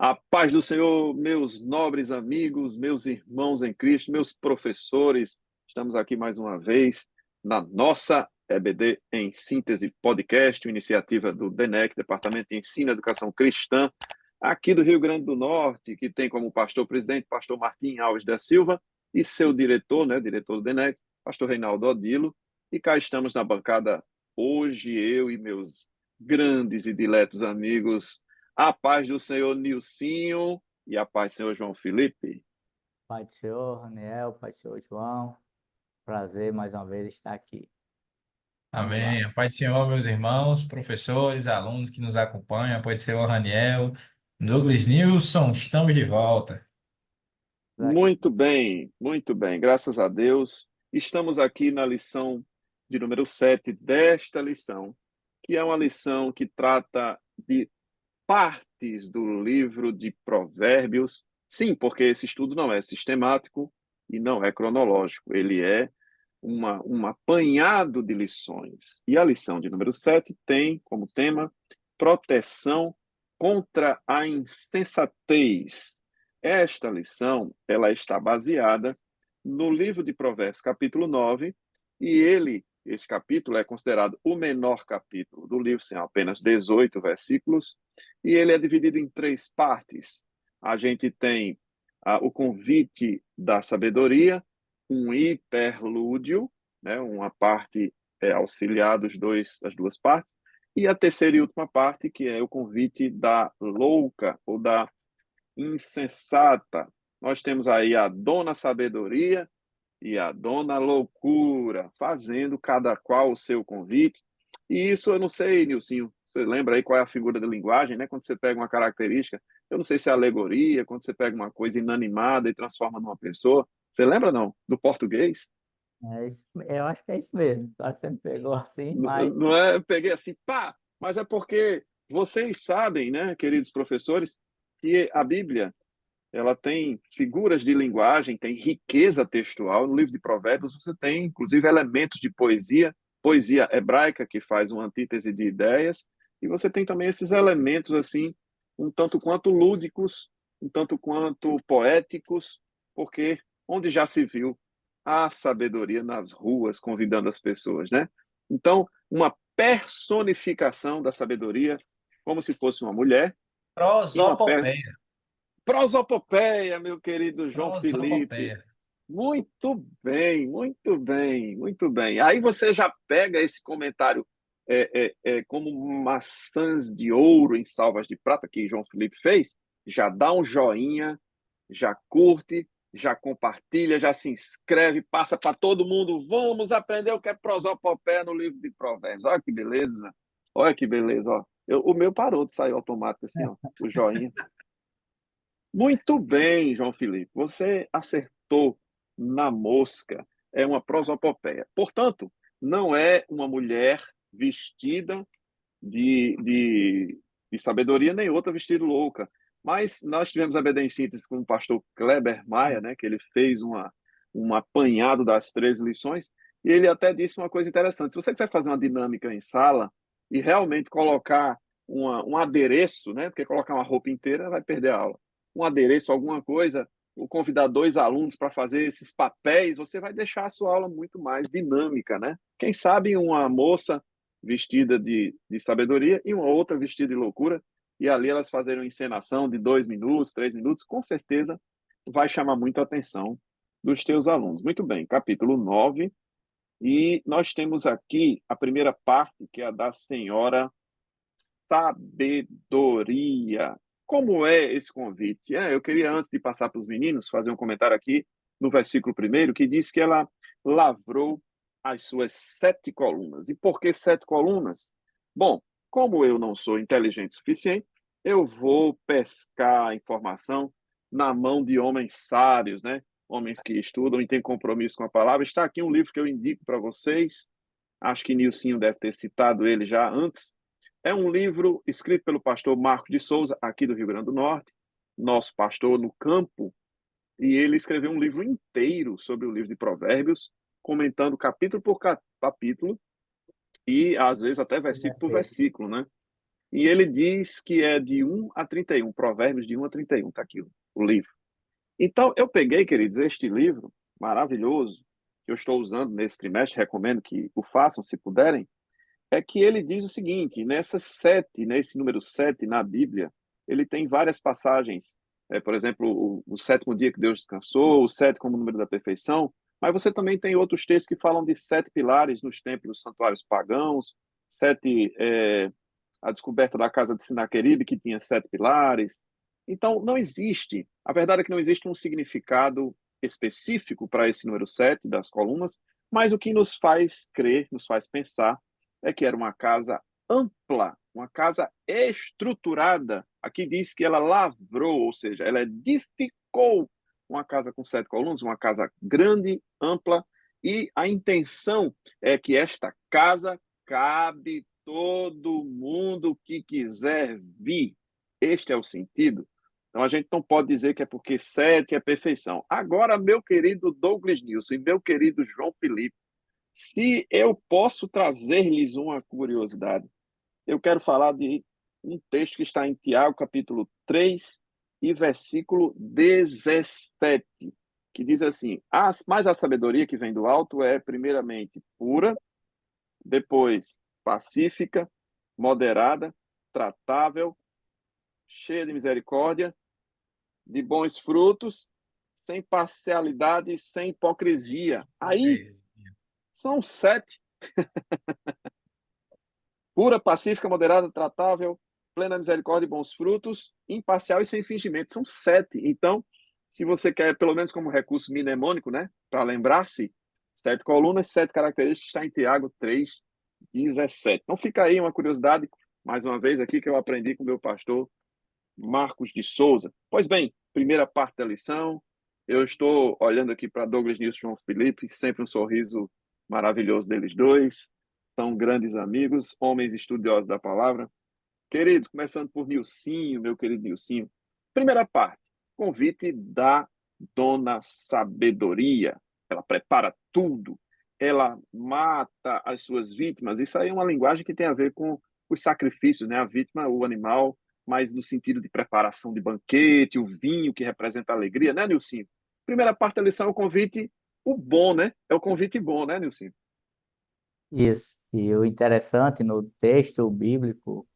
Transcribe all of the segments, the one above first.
A paz do Senhor, meus nobres amigos, meus irmãos em Cristo, meus professores. Estamos aqui mais uma vez na nossa EBD em Síntese Podcast, uma iniciativa do DENEC, Departamento de Ensino e Educação Cristã, aqui do Rio Grande do Norte, que tem como pastor-presidente pastor Martim Alves da Silva e seu diretor, diretor do DENEC, pastor Reinaldo Odilo. E cá estamos na bancada hoje, eu e meus grandes e diletos amigos. A paz do Senhor Nilcinho e a paz do Senhor João Felipe. Pai do Senhor, Raniel, Pai do Senhor João, prazer mais uma vez estar aqui. Vamos lá. Amém. A paz do Senhor, meus irmãos, professores, alunos que nos acompanham, a paz do Senhor, Raniel, Douglas Nilson, estamos de volta. Muito bem, graças a Deus. Estamos aqui na lição de número 7 desta lição, que é uma lição que trata de partes do livro de Provérbios. Sim, porque esse estudo não é sistemático e não é cronológico, ele é um apanhado de lições. E a lição de número 7 tem como tema proteção contra a insensatez. Esta lição, ela está baseada no livro de Provérbios, capítulo 9, e esse capítulo é considerado o menor capítulo do livro, são apenas 18 versículos, e ele é dividido em 3 partes. A gente tem o convite da sabedoria, um interlúdio, uma parte auxiliar das duas partes, e a terceira e última parte, que é o convite da louca ou da insensata. Nós temos aí a dona sabedoria e a dona loucura, fazendo cada qual o seu convite. E isso eu não sei, Nilcinho, você lembra aí qual é a figura da linguagem, né? Quando você pega uma característica, eu não sei se é alegoria, quando você pega uma coisa inanimada e transforma numa pessoa. Você lembra, não, do português? Eu acho que é isso mesmo. Claro que você me pegou assim, mas Não é, eu peguei assim, pá, mas é porque vocês sabem, né, queridos professores, que a Bíblia, ela tem figuras de linguagem, tem riqueza textual. No livro de Provérbios você tem, inclusive, elementos de poesia, poesia hebraica, que faz uma antítese de ideias, e você tem também esses elementos, assim, um tanto quanto lúdicos, um tanto quanto poéticos, porque onde já se viu a sabedoria nas ruas, convidando as pessoas, né? Então, uma personificação da sabedoria, como se fosse uma mulher, e uma Prosopopeia. prosopopeia, meu querido João Felipe. Prosopopeia. Muito bem, muito bem, muito bem. Aí você já pega esse comentário como maçãs de ouro em salvas de prata que João Felipe fez, já dá um joinha, já curte, já compartilha, já se inscreve, passa para todo mundo. Vamos aprender o que é prosopopeia no livro de Provérbios. Olha que beleza, olha que beleza. Ó. O meu parou de sair automático assim, ó, o joinha. Muito bem, João Felipe. Você acertou na mosca. É uma prosopopeia. Portanto, não é uma mulher vestida de sabedoria, nem outra vestida louca. Mas nós tivemos a BD em síntese com o pastor Kleber Maia, né, que ele fez um apanhado das 13 lições, e ele até disse uma coisa interessante. Se você quiser fazer uma dinâmica em sala e realmente colocar um adereço, né, porque colocar uma roupa inteira vai perder a aula, um adereço, alguma coisa, ou convidar 2 alunos para fazer esses papéis, você vai deixar a sua aula muito mais dinâmica, né? Quem sabe uma moça vestida de sabedoria e uma outra vestida de loucura, e ali elas fazerem uma encenação de 2 minutos, 3 minutos, com certeza vai chamar muito a atenção dos teus alunos. Muito bem, capítulo 9, e nós temos aqui a primeira parte, que é a da senhora sabedoria. Como é esse convite? Eu queria, antes de passar para os meninos, fazer um comentário aqui no versículo 1, que diz que ela lavrou as suas 7 colunas. E por que 7 colunas? Bom, como eu não sou inteligente o suficiente, eu vou pescar a informação na mão de homens sábios, né? Homens que estudam e têm compromisso com a palavra. Está aqui um livro que eu indico para vocês. Acho que Nilcinho deve ter citado ele já antes. É um livro escrito pelo pastor Marcos de Souza, aqui do Rio Grande do Norte, nosso pastor no campo, e ele escreveu um livro inteiro sobre o livro de Provérbios, comentando capítulo por capítulo, e às vezes até versículo por versículo. versículo, né? E ele diz que é de 1 a 31, Provérbios de 1 a 31, está aqui o livro. Então, eu peguei, queridos, este livro maravilhoso, que eu estou usando nesse trimestre, recomendo que o façam se puderem, é que ele diz o seguinte, nesse número 7 na Bíblia, ele tem várias passagens, por exemplo, o sétimo dia que Deus descansou, o 7 como número da perfeição, mas você também tem outros textos que falam de 7 pilares nos templos santuários pagãos, 7, a descoberta da casa de Sinaqueribe, que tinha 7 pilares. Então, não existe, a verdade é que não existe um significado específico para esse número 7 das colunas, mas o que nos faz crer, nos faz pensar, é que era uma casa ampla, uma casa estruturada. Aqui diz que ela lavrou, ou seja, ela edificou uma casa com 7 colunas, uma casa grande, ampla, e a intenção é que esta casa cabe todo mundo que quiser vir. Este é o sentido. Então a gente não pode dizer que é porque 7 é perfeição. Agora, meu querido Douglas Nilson e meu querido João Felipe, se eu posso trazer-lhes uma curiosidade, eu quero falar de um texto que está em Tiago, capítulo 3 e versículo 17, que diz assim: mas a sabedoria que vem do alto é, primeiramente, pura, depois pacífica, moderada, tratável, cheia de misericórdia, de bons frutos, sem parcialidade, sem hipocrisia. Aí são 7. Pura, pacífica, moderada, tratável, plena misericórdia e bons frutos, imparcial e sem fingimento. São 7. Então, se você quer, pelo menos como recurso mnemônico, né, para lembrar-se, 7 colunas, 7 características, está em Tiago 3:17. Então, fica aí uma curiosidade, mais uma vez aqui, que eu aprendi com o meu pastor Marcos de Souza. Pois bem, primeira parte da lição, eu estou olhando aqui para Douglas Nilson e João Felipe, sempre um sorriso maravilhoso deles dois, são grandes amigos, homens estudiosos da palavra. Queridos, começando por Nilcinho, meu querido Nilcinho. Primeira parte, convite da Dona Sabedoria. Ela prepara tudo, ela mata as suas vítimas. Isso aí é uma linguagem que tem a ver com os sacrifícios, né? A vítima, o animal, mas no sentido de preparação de banquete, o vinho que representa a alegria, né, Nilcinho? Primeira parte da lição é o convite, o bom, né? É o convite bom, né, Nilcinho? Isso. E o interessante no texto bíblico,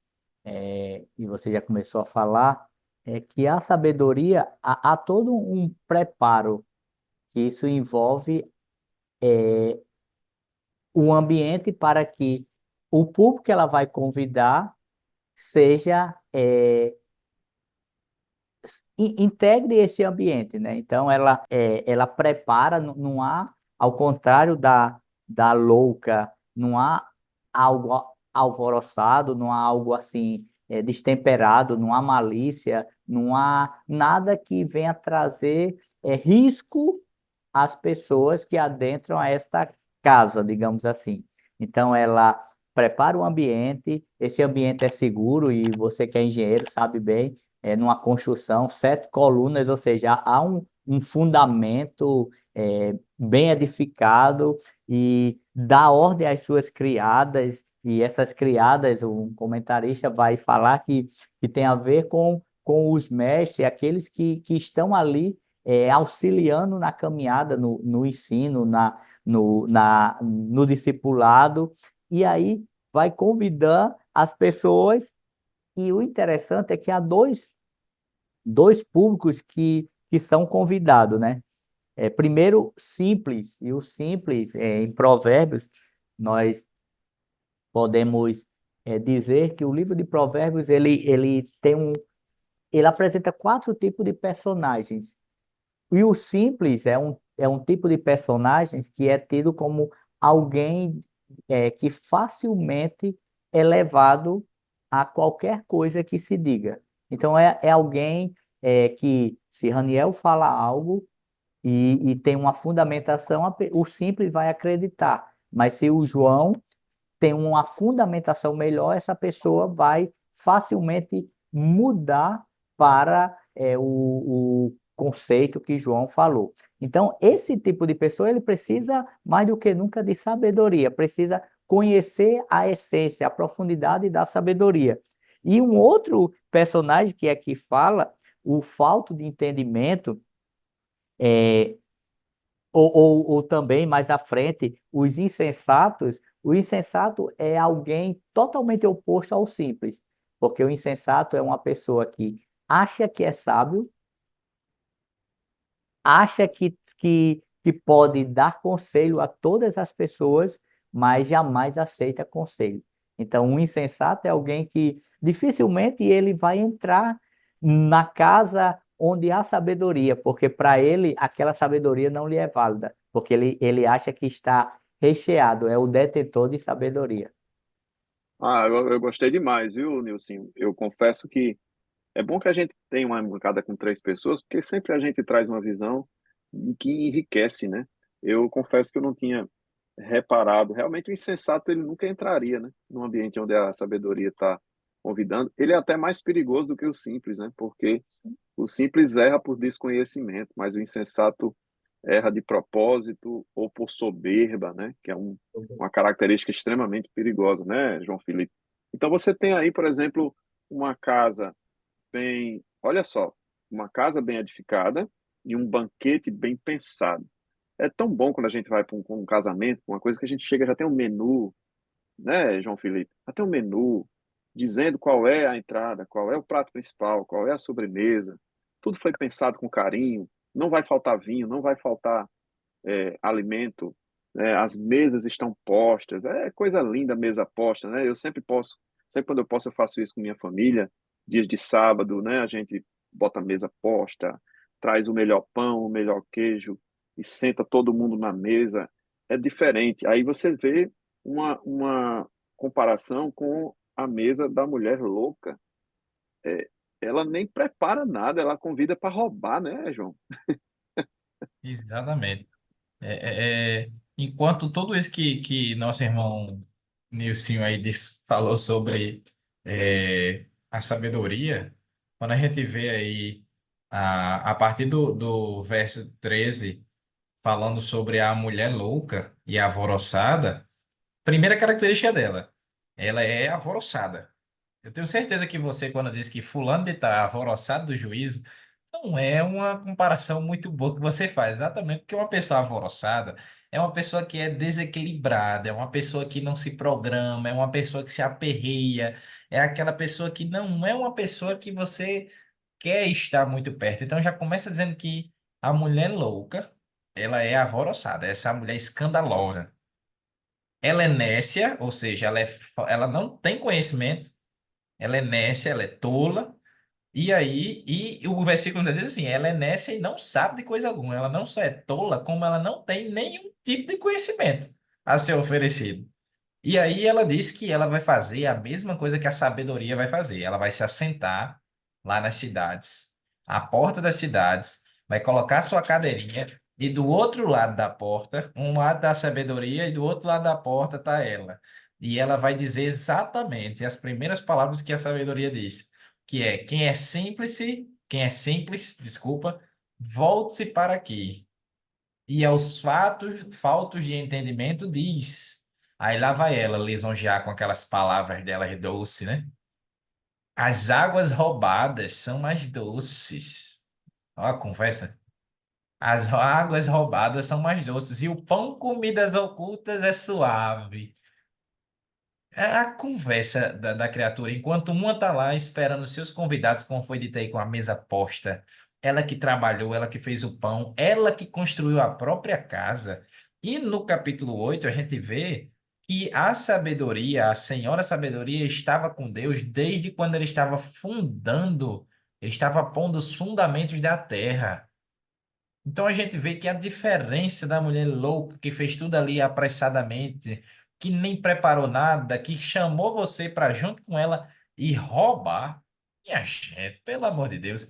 e você já começou a falar, é que a sabedoria, há todo um preparo, que isso envolve o ambiente para que o público que ela vai convidar seja, integre esse ambiente, né? Então, ela prepara, não há, ao contrário da louca, não há algo alvoroçado, não há algo assim, destemperado, não há malícia, não há nada que venha trazer, risco às pessoas que adentram a esta casa, digamos assim. Então, ela prepara o ambiente, esse ambiente é seguro, e você que é engenheiro sabe bem, numa construção, 7 colunas, ou seja, há um fundamento, bem edificado, e dá ordem às suas criadas, e essas criadas, um comentarista vai falar que tem a ver com os mestres, aqueles que estão ali, auxiliando na caminhada, no ensino, no discipulado, e aí vai convidar as pessoas, e o interessante é que há dois públicos que são convidados, né? Primeiro, simples, e o simples, em Provérbios, nós podemos, dizer que o livro de Provérbios, ele apresenta 4 tipos de personagens, e o simples é um tipo de personagens que é tido como alguém, que facilmente é levado a qualquer coisa que se diga. Então, é alguém, que, se Raniel fala algo e tem uma fundamentação, o simples vai acreditar. Mas se o João tem uma fundamentação melhor, essa pessoa vai facilmente mudar para, o conceito que João falou. Então, esse tipo de pessoa, ele precisa, mais do que nunca, de sabedoria, precisa conhecer a essência, a profundidade da sabedoria. E um outro personagem que aqui fala, o falto de entendimento, é, ou também mais à frente, os insensatos. O insensato é alguém totalmente oposto ao simples, porque o insensato é uma pessoa que acha que é sábio, acha que pode dar conselho a todas as pessoas, mas jamais aceita conselho. Então, um insensato é alguém que dificilmente ele vai entrar na casa onde há sabedoria, porque para ele aquela sabedoria não lhe é válida, porque ele acha que está recheado, é o detentor de sabedoria. Ah, eu gostei demais, viu, Nilson? Eu confesso que é bom que a gente tenha uma bancada com três pessoas, porque sempre a gente traz uma visão que enriquece, né? Eu confesso que eu não tinha reparado. Realmente, o insensato ele nunca entraria, né? Num ambiente onde a sabedoria está convidando. Ele é até mais perigoso do que o simples, né? Porque o simples erra por desconhecimento, mas o insensato erra de propósito ou por soberba, né? Que é uma característica extremamente perigosa, né, João Felipe? Então, você tem aí, por exemplo, uma casa bem, olha só, uma casa bem edificada e um banquete bem pensado. É tão bom quando a gente vai para um casamento, uma coisa que a gente chega já tem um menu, né, João Felipe? Já tem um menu dizendo qual é a entrada, qual é o prato principal, qual é a sobremesa. Tudo foi pensado com carinho. Não vai faltar vinho, não vai faltar alimento. Né? As mesas estão postas. É coisa linda a mesa posta, né? Eu sempre posso, sempre quando eu posso, eu faço isso com minha família. Dias de sábado, né? A gente bota a mesa posta, traz o melhor pão, o melhor queijo e senta todo mundo na mesa. É diferente. Aí você vê uma comparação com a mesa da mulher louca. É, ela nem prepara nada, ela convida para roubar, né, João? Exatamente. Enquanto tudo isso que nosso irmão Nilson aí falou sobre a sabedoria, quando a gente vê aí a partir do verso 13 falando sobre a mulher louca e alvoroçada, primeira característica dela, ela é alvoroçada. Eu tenho certeza que você, quando diz que fulano de tal é alvoroçado do juízo, não é uma comparação muito boa que você faz, exatamente porque uma pessoa alvoroçada é uma pessoa que é desequilibrada, é uma pessoa que não se programa, é uma pessoa que se aperreia, é aquela pessoa que não é uma pessoa que você quer estar muito perto. Então já começa dizendo que a mulher louca, ela é alvoroçada, essa mulher escandalosa. Ela é nécia, ou seja, ela não tem conhecimento, ela é nécia, ela é tola. E aí, e o versículo ainda diz assim: ela é nécia e não sabe de coisa alguma. Ela não só é tola, como ela não tem nenhum tipo de conhecimento a ser oferecido. E aí ela diz que ela vai fazer a mesma coisa que a sabedoria vai fazer. Ela vai se assentar lá nas cidades, à porta das cidades, vai colocar sua cadeirinha e do outro lado da porta, um lado da sabedoria e do outro lado da porta tá ela. E ela vai dizer exatamente as primeiras palavras que a sabedoria diz, que é quem é simples, desculpa, volte-se para aqui. E aos faltos de entendimento diz. Aí lá vai ela lisonjear com aquelas palavras dela doce, né? As águas roubadas são mais doces. Ó a conversa. As águas roubadas são mais doces e o pão comidas ocultas é suave. É a conversa da criatura, enquanto uma tá lá esperando seus convidados, como foi dito aí, com a mesa posta. Ela que trabalhou, ela que fez o pão, ela que construiu a própria casa. E no capítulo 8 a gente vê que a sabedoria, a senhora sabedoria, estava com Deus desde quando ele estava fundando, ele estava pondo os fundamentos da terra. Então a gente vê que a diferença da mulher louca que fez tudo ali apressadamente, que nem preparou nada, que chamou você para junto com ela e roubar, minha gente, pelo amor de Deus.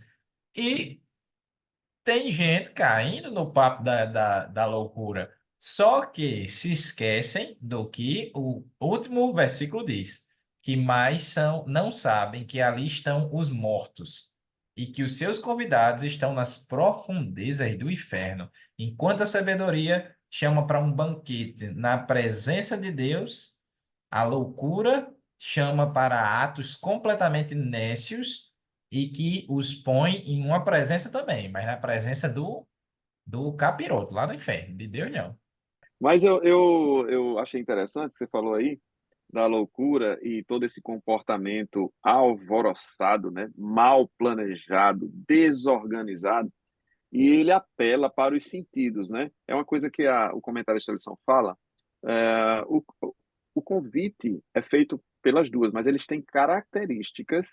E tem gente caindo no papo da loucura. Só que se esquecem do que o último versículo diz, que mais não sabem que ali estão os mortos e que os seus convidados estão nas profundezas do inferno, enquanto a sabedoria chama para um banquete na presença de Deus, a loucura chama para atos completamente nécios e que os põe em uma presença também, mas na presença do capiroto, lá no inferno, de Deus não. Mas eu achei interessante que você falou aí da loucura e todo esse comportamento alvoroçado, né? Mal planejado, desorganizado, e ele apela para os sentidos, né? É uma coisa que o comentarista da lição fala. é, o, o convite é feito pelas duas, mas eles têm características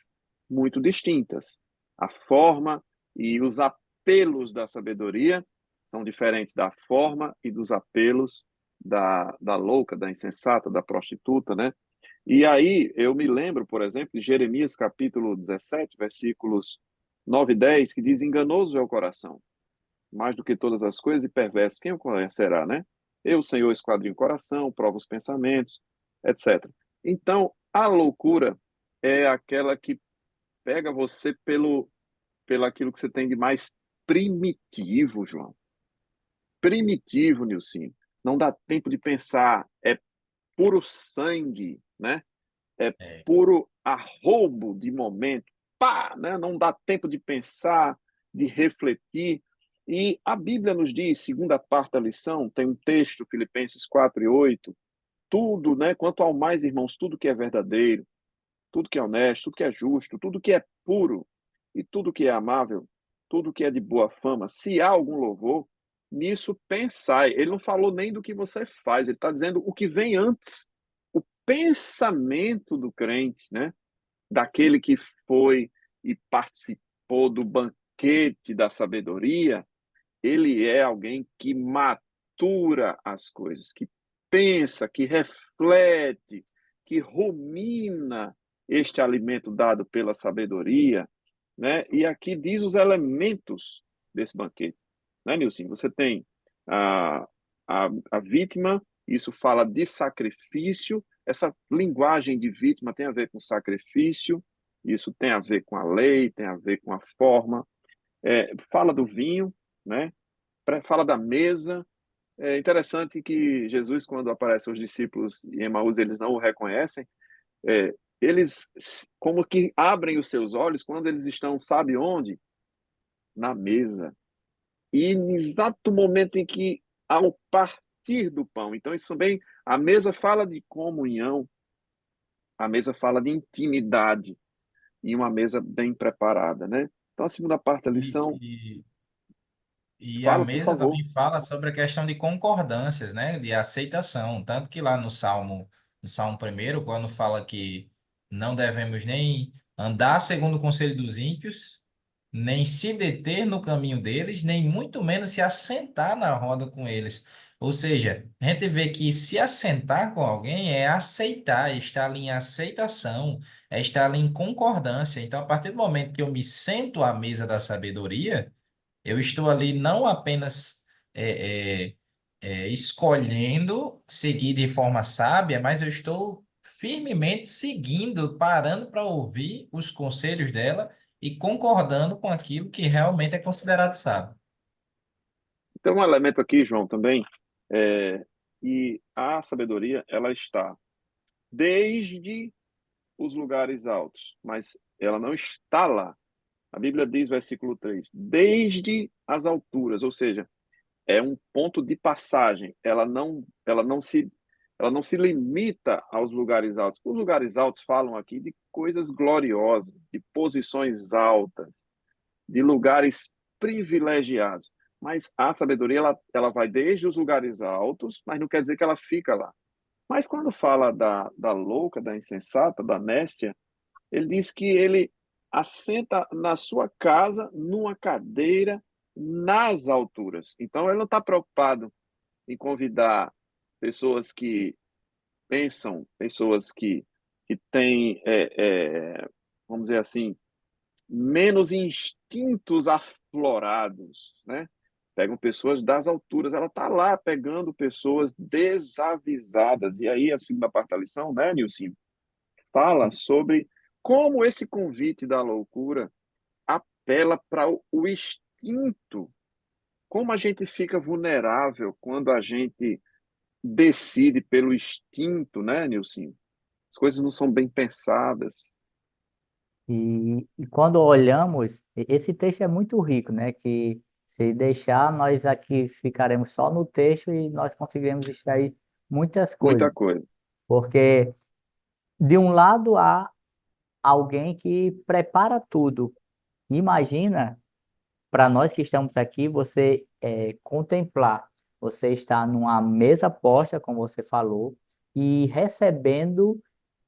muito distintas. A forma e os apelos da sabedoria são diferentes da forma e dos apelos da louca, da insensata, da prostituta, né? E aí eu me lembro, por exemplo, de Jeremias capítulo 17, versículos 9 e 10, que diz: enganoso é o coração, mais do que todas as coisas, e perverso, quem o conhecerá, né? Eu, Senhor, esquadrinho o coração, provo os pensamentos, etc. Então, a loucura é aquela que pega você pelo aquilo que você tem de mais primitivo, João. Primitivo, Nilson. Não dá tempo de pensar, é puro sangue, né? É É. puro arroubo de momento. Pá, né? Não dá tempo de pensar, de refletir. E a Bíblia nos diz, segunda parte da lição, tem um texto, Filipenses 4:8, tudo, né? Quanto ao mais, irmãos, tudo que é verdadeiro, tudo que é honesto, tudo que é justo, tudo que é puro e tudo que é amável, tudo que é de boa fama, se há algum louvor, nisso pensai. Ele não falou nem do que você faz, ele está dizendo o que vem antes. O pensamento do crente, né? Daquele que foi e participou do banquete da sabedoria, ele é alguém que matura as coisas, que pensa, que reflete, que rumina este alimento dado pela sabedoria, né? E aqui diz os elementos desse banquete, né, Nilson? Você tem a, a vítima, isso fala de sacrifício, essa linguagem de vítima tem a ver com sacrifício, isso tem a ver com a lei, tem a ver com a forma, fala do vinho, né? Fala da mesa. É interessante que Jesus, quando aparece aos discípulos em Emaús, eles não o reconhecem. Eles como que abrem os seus olhos quando eles estão, sabe onde? Na mesa. E no exato momento em que, ao partir do pão. Então, isso também, a mesa fala de comunhão, a mesa fala de intimidade, e uma mesa bem preparada, né? Então, a segunda parte da E, lição, e, e a fala, por mesa favor. também fala sobre a questão de concordâncias, né? De aceitação. Tanto que lá no Salmo primeiro, quando fala que não devemos nem andar segundo o conselho dos ímpios, nem se deter no caminho deles, nem muito menos se assentar na roda com eles. Ou seja, a gente vê que se assentar com alguém é aceitar, é estar ali em aceitação, é estar ali em concordância. Então, a partir do momento que eu me sento à mesa da sabedoria, eu estou ali não apenas é, escolhendo seguir de forma sábia, mas eu estou firmemente seguindo, parando para ouvir os conselhos dela e concordando com aquilo que realmente é considerado sábio. Tem um elemento aqui, João, também, é, e a sabedoria, ela está desde os lugares altos, mas ela não está lá. A Bíblia diz, versículo 3, desde as alturas, ou seja, é um ponto de passagem. Ela não se limita aos lugares altos. Os lugares altos falam aqui de coisas gloriosas, de posições altas, de lugares privilegiados. Mas a sabedoria, ela vai desde os lugares altos, mas não quer dizer que ela fica lá. Mas quando fala da louca, da insensata, da néscia, ele diz que ele assenta na sua casa, numa cadeira, nas alturas. Então, ele não está preocupado em convidar pessoas que pensam, pessoas que têm, vamos dizer assim, menos instintos aflorados, né? Pegam pessoas das alturas, ela está lá pegando pessoas desavisadas. E aí, a segunda parte da lição, né, Nilson, fala sobre como esse convite da loucura apela para o instinto, como a gente fica vulnerável quando a gente decide pelo instinto, né, Nilson? as coisas não são bem pensadas. E quando olhamos, esse texto é muito rico, né? Que se deixar, nós aqui ficaremos só no texto e nós conseguiremos extrair muitas Muita coisas. coisa. Porque, de um lado, há alguém que prepara tudo. Imagina, para nós que estamos aqui, você contemplar, você está numa mesa posta, como você falou, e recebendo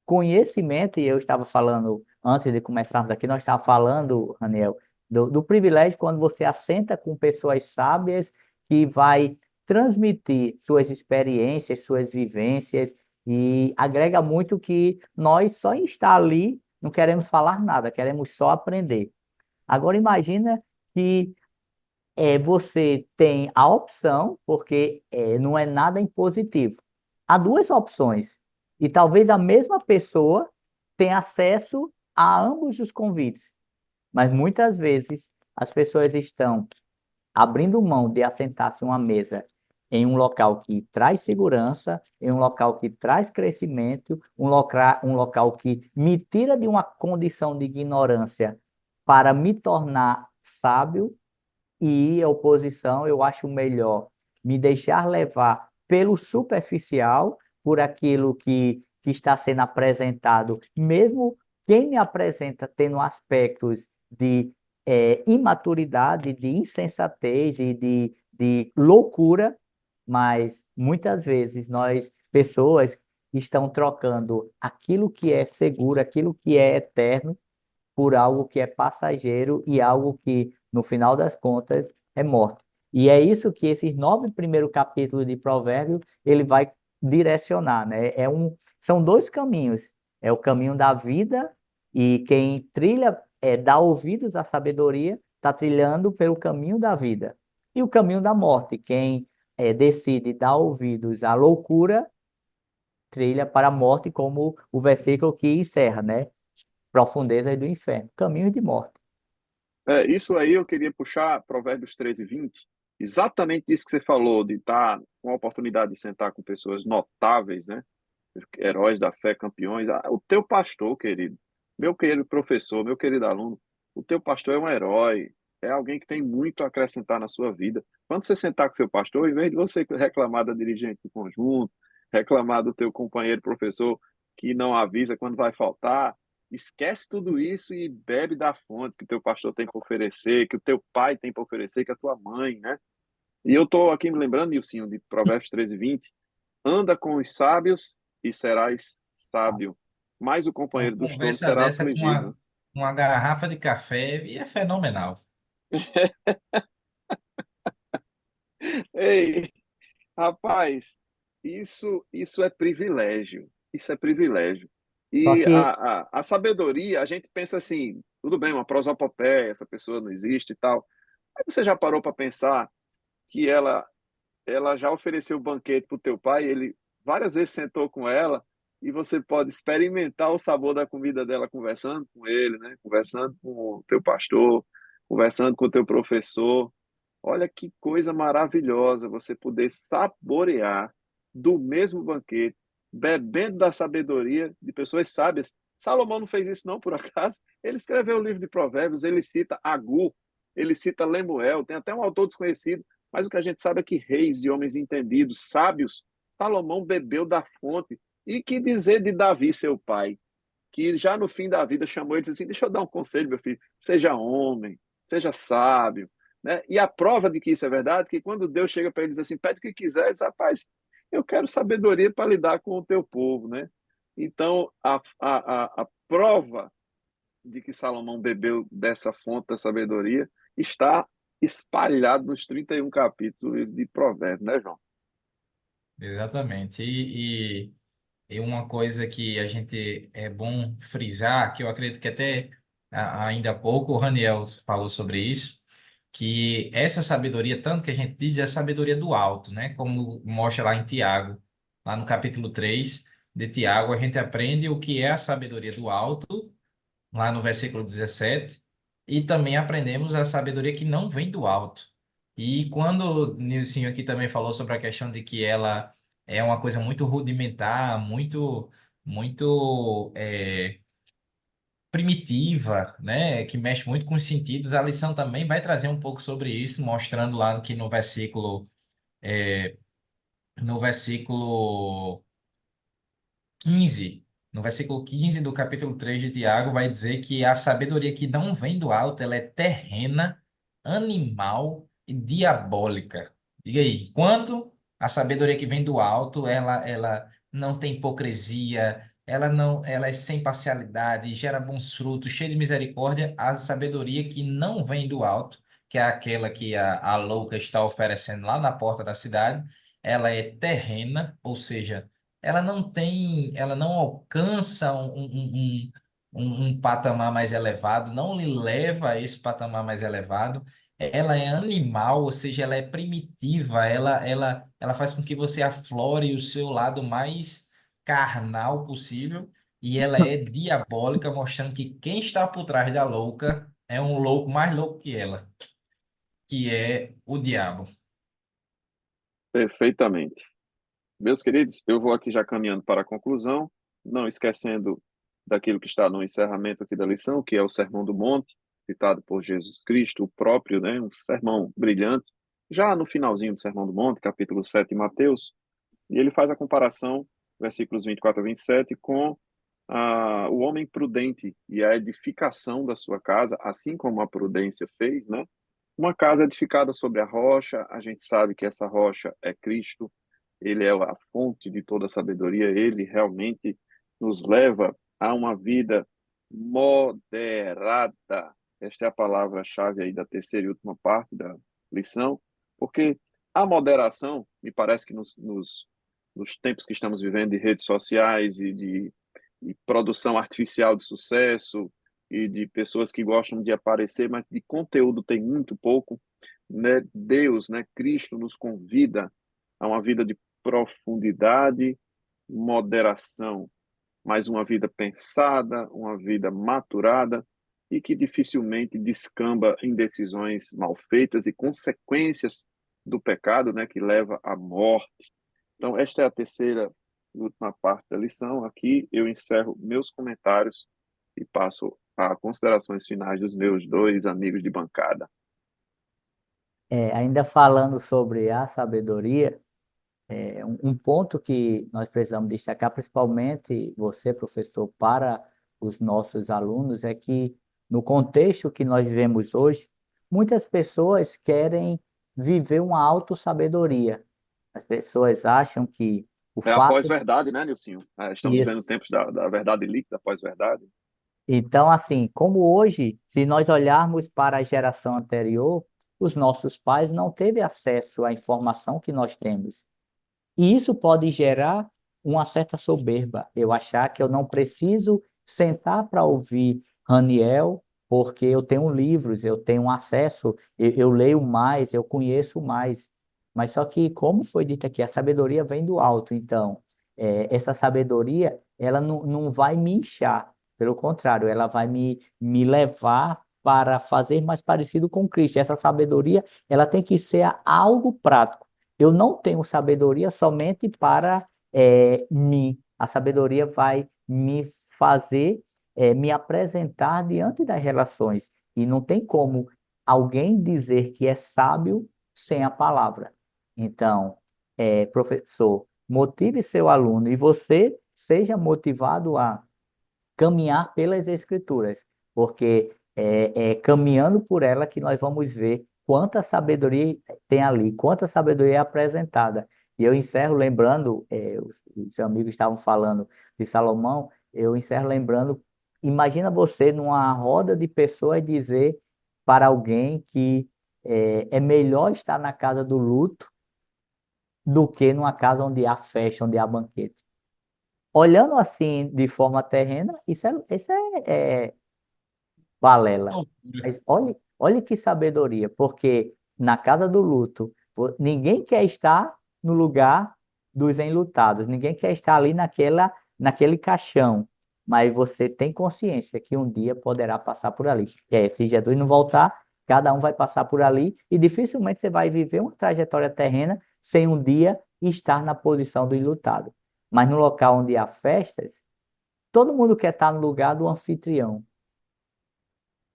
conhecimento, e eu estava falando, antes de começarmos aqui, nós estávamos falando, Raniel, do privilégio quando você assenta com pessoas sábias que vai transmitir suas experiências, suas vivências, e agrega muito que nós só em estar ali não queremos falar nada, queremos só aprender. Agora imagina que você tem a opção, porque não é nada impositivo. Há duas opções. E talvez a mesma pessoa tenha acesso a ambos os convites. Mas muitas vezes as pessoas estão abrindo mão de assentar-se em uma mesa em um local que traz segurança, em um local que traz crescimento, um local que me tira de uma condição de ignorância para me tornar sábio e oposição, eu acho melhor me deixar levar pelo superficial, por aquilo que está sendo apresentado, mesmo quem me apresenta tendo aspectos de imaturidade, de insensatez e de loucura, mas muitas vezes nós, pessoas, estão trocando aquilo que é seguro, aquilo que é eterno, por algo que é passageiro e algo que, no final das contas, é morte. E é isso que esses 9 primeiros capítulos de Provérbios ele vai direcionar, né? São dois caminhos. É o caminho da vida e quem trilha, dá ouvidos à sabedoria, está trilhando pelo caminho da vida. E o caminho da morte, quem decide dar ouvidos à loucura, trilha para a morte, como o versículo que encerra, né? Profundezas do inferno, caminhos de morte. Isso aí eu queria puxar Provérbios 13:20, exatamente isso que você falou, de estar com a oportunidade de sentar com pessoas notáveis, né? Heróis da fé, campeões. O teu pastor, querido, meu querido professor, meu querido aluno, o teu pastor é um herói, é alguém que tem muito a acrescentar na sua vida. Quando você sentar com seu pastor, em vez de você reclamar da dirigente do conjunto, reclamar do teu companheiro professor que não avisa quando vai faltar, esquece tudo isso e bebe da fonte que o teu pastor tem para oferecer, que o teu pai tem para oferecer, que a tua mãe, né? E eu estou aqui me lembrando, Nilcinho, de Provérbios 13:20, anda com os sábios e serás sábio, mas o Uma companheiro dos tolos conversa será dessa com afligido. uma garrafa de café e é fenomenal. Ei, rapaz, isso é privilégio, isso é privilégio. Só E que, a sabedoria, a gente pensa assim, tudo bem, uma prosopopeia, essa pessoa não existe e tal. Mas você já parou para pensar que ela já ofereceu banquete para o teu pai, ele várias vezes sentou com ela e você pode experimentar o sabor da comida dela conversando com ele, né? Conversando com o teu pastor, conversando com o teu professor. Olha que coisa maravilhosa você poder saborear do mesmo banquete, bebendo da sabedoria de pessoas sábias. Salomão não fez isso não por acaso. Ele escreveu o livro de Provérbios, ele cita Agur, ele cita Lemuel, tem até um autor desconhecido, mas o que a gente sabe é que reis e homens entendidos, sábios, Salomão bebeu da fonte. E que dizer de Davi, seu pai, que já no fim da vida chamou ele e disse assim: deixa eu dar um conselho, meu filho, seja homem, seja sábio. Né? E a prova de que isso é verdade, que quando Deus chega para ele e diz assim, pede o que quiser, ele diz, rapaz, eu quero sabedoria para lidar com o teu povo. Né? Então, a prova de que Salomão bebeu dessa fonte da sabedoria está espalhado nos 31 capítulos de Provérbios, né, João? Exatamente. E uma coisa que a gente é bom frisar, que eu acredito que até ainda há pouco o Raniel falou sobre isso, que essa sabedoria, tanto que a gente diz, é a sabedoria do alto, né? Como mostra lá em Tiago, lá no capítulo 3 de Tiago, a gente aprende o que é a sabedoria do alto, lá no versículo 17, e também aprendemos a sabedoria que não vem do alto. E quando o Nilcinho aqui também falou sobre a questão de que ela é uma coisa muito rudimentar, muito muito primitiva, né? Que mexe muito com os sentidos. A lição também vai trazer um pouco sobre isso, mostrando lá que no versículo 15, no versículo 15 do capítulo 3 de Tiago, vai dizer que a sabedoria que não vem do alto, ela é terrena, animal e diabólica. Diga aí, quando a sabedoria que vem do alto, ela não tem hipocrisia, ela é sem parcialidade, gera bons frutos, cheia de misericórdia, a sabedoria que não vem do alto, que é aquela que a louca está oferecendo lá na porta da cidade, ela é terrena, ou seja, ela não alcança um patamar mais elevado, não lhe leva a esse patamar mais elevado. Ela é animal, ou seja, ela é primitiva, ela faz com que você aflore o seu lado mais carnal possível, e ela é diabólica, mostrando que quem está por trás da louca é um louco mais louco que ela, que é o diabo. Perfeitamente. Meus queridos, eu vou aqui já caminhando para a conclusão, não esquecendo daquilo que está no encerramento aqui da lição, que é o Sermão do Monte, citado por Jesus Cristo, o próprio, né, um sermão brilhante, já no finalzinho do Sermão do Monte, capítulo 7 de Mateus, e ele faz a comparação, versículos 24 a 27, com o homem prudente e a edificação da sua casa, assim como a prudência fez, né? Uma casa edificada sobre a rocha, a gente sabe que essa rocha é Cristo, ele é a fonte de toda a sabedoria, ele realmente nos leva a uma vida moderada. Esta é a palavra-chave aí da terceira e última parte da lição, porque a moderação, me parece que nos tempos que estamos vivendo de redes sociais e produção artificial de sucesso e de pessoas que gostam de aparecer, mas de conteúdo tem muito pouco, né? Deus, né? Cristo nos convida a uma vida de profundidade, moderação, mas uma vida pensada, uma vida maturada e que dificilmente descamba em decisões mal feitas e consequências do pecado, né, que leva à morte. Então, esta é a terceira e última parte da lição. Aqui eu encerro meus comentários e passo a considerações finais dos meus dois amigos de bancada. Ainda falando sobre a sabedoria, um ponto que nós precisamos destacar, principalmente você, professor, para os nossos alunos, é que no contexto que nós vivemos hoje, muitas pessoas querem viver uma autossabedoria. As pessoas acham que o É a fato pós-verdade, né, Nilcinho? Estamos vivendo disso. tempos da verdade líquida, pós-verdade. Então, assim, como hoje, se nós olharmos para a geração anterior, os nossos pais não teve acesso à informação que nós temos. E isso pode gerar uma certa soberba. Eu achar que eu não preciso sentar para ouvir Raniel, porque eu tenho livros, eu tenho acesso, eu leio mais, eu conheço mais. Mas só que, como foi dito aqui, a sabedoria vem do alto. Então, essa sabedoria, ela não vai me inchar. Pelo contrário, ela vai me levar para fazer mais parecido com Cristo. Essa sabedoria, ela tem que ser algo prático. Eu não tenho sabedoria somente para mim. A sabedoria vai me fazer me apresentar diante das relações. E não tem como alguém dizer que é sábio sem a palavra. Então, professor, motive seu aluno e você seja motivado a caminhar pelas Escrituras, porque é caminhando por ela que nós vamos ver quanta sabedoria tem ali, quanta sabedoria é apresentada. E eu encerro lembrando, os amigos estavam falando de Salomão, eu encerro lembrando, imagina você numa roda de pessoas dizer para alguém que é melhor estar na casa do luto do que numa casa onde há festa, onde há banquete. Olhando assim de forma terrena, isso é balela. Loucura. Mas olhe que sabedoria, porque na casa do luto, ninguém quer estar no lugar dos enlutados, ninguém quer estar ali naquele caixão, mas você tem consciência que um dia poderá passar por ali. Se Jesus não voltar, cada um vai passar por ali e dificilmente você vai viver uma trajetória terrena sem um dia estar na posição do enlutado. Mas no local onde há festas, todo mundo quer estar no lugar do anfitrião.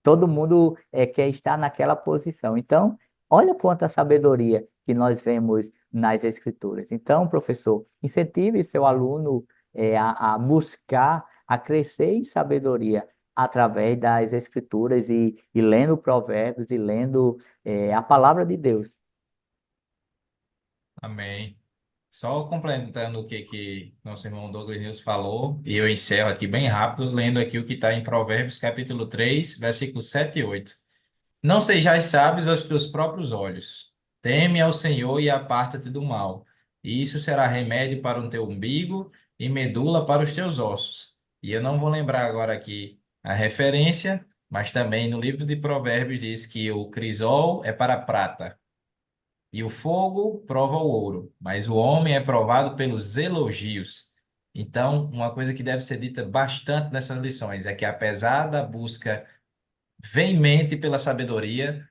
Todo mundo quer estar naquela posição. Então, olha quanta sabedoria que nós vemos nas Escrituras. Então, professor, incentive seu aluno a buscar, a crescer em sabedoria através das Escrituras e lendo Provérbios e lendo a palavra de Deus. Amém. Só complementando o que nosso irmão Douglas News falou, e eu encerro aqui bem rápido, lendo aqui o que está em Provérbios, capítulo 3, versículos 7 e 8. Não sejais sábios aos teus próprios olhos. Teme ao Senhor e aparta-te do mal. E isso será remédio para o teu umbigo e medula para os teus ossos. E eu não vou lembrar agora aqui a referência, mas também no livro de Provérbios diz que o crisol é para a prata e o fogo prova o ouro, mas o homem é provado pelos elogios. Então, uma coisa que deve ser dita bastante nessas lições é que apesar da busca veemente pela sabedoria,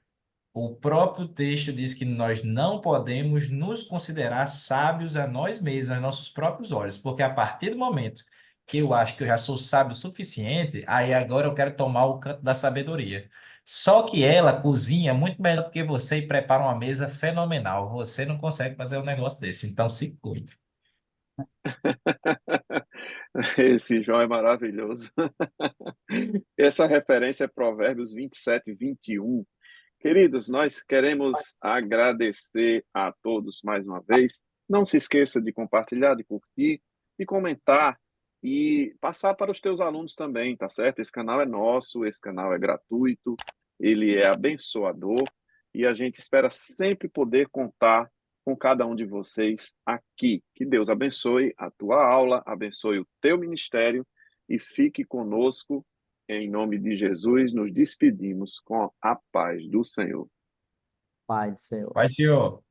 o próprio texto diz que nós não podemos nos considerar sábios a nós mesmos, aos nossos próprios olhos, porque a partir do momento que eu acho que eu já sou sábio o suficiente, aí agora eu quero tomar o canto da sabedoria. Só que ela cozinha muito melhor do que você e prepara uma mesa fenomenal. Você não consegue fazer um negócio desse, então se cuide. Esse Jó é maravilhoso. Essa referência é Provérbios 27 e 21. Queridos, nós queremos agradecer a todos mais uma vez. Não se esqueça de compartilhar, de curtir, de comentar e passar para os teus alunos também, tá certo? Esse canal é nosso, esse canal é gratuito, ele é abençoador e a gente espera sempre poder contar com cada um de vocês aqui. Que Deus abençoe a tua aula, abençoe o teu ministério e fique conosco. Em nome de Jesus, nos despedimos com a paz do Senhor. Pai do Senhor. Vai, tio.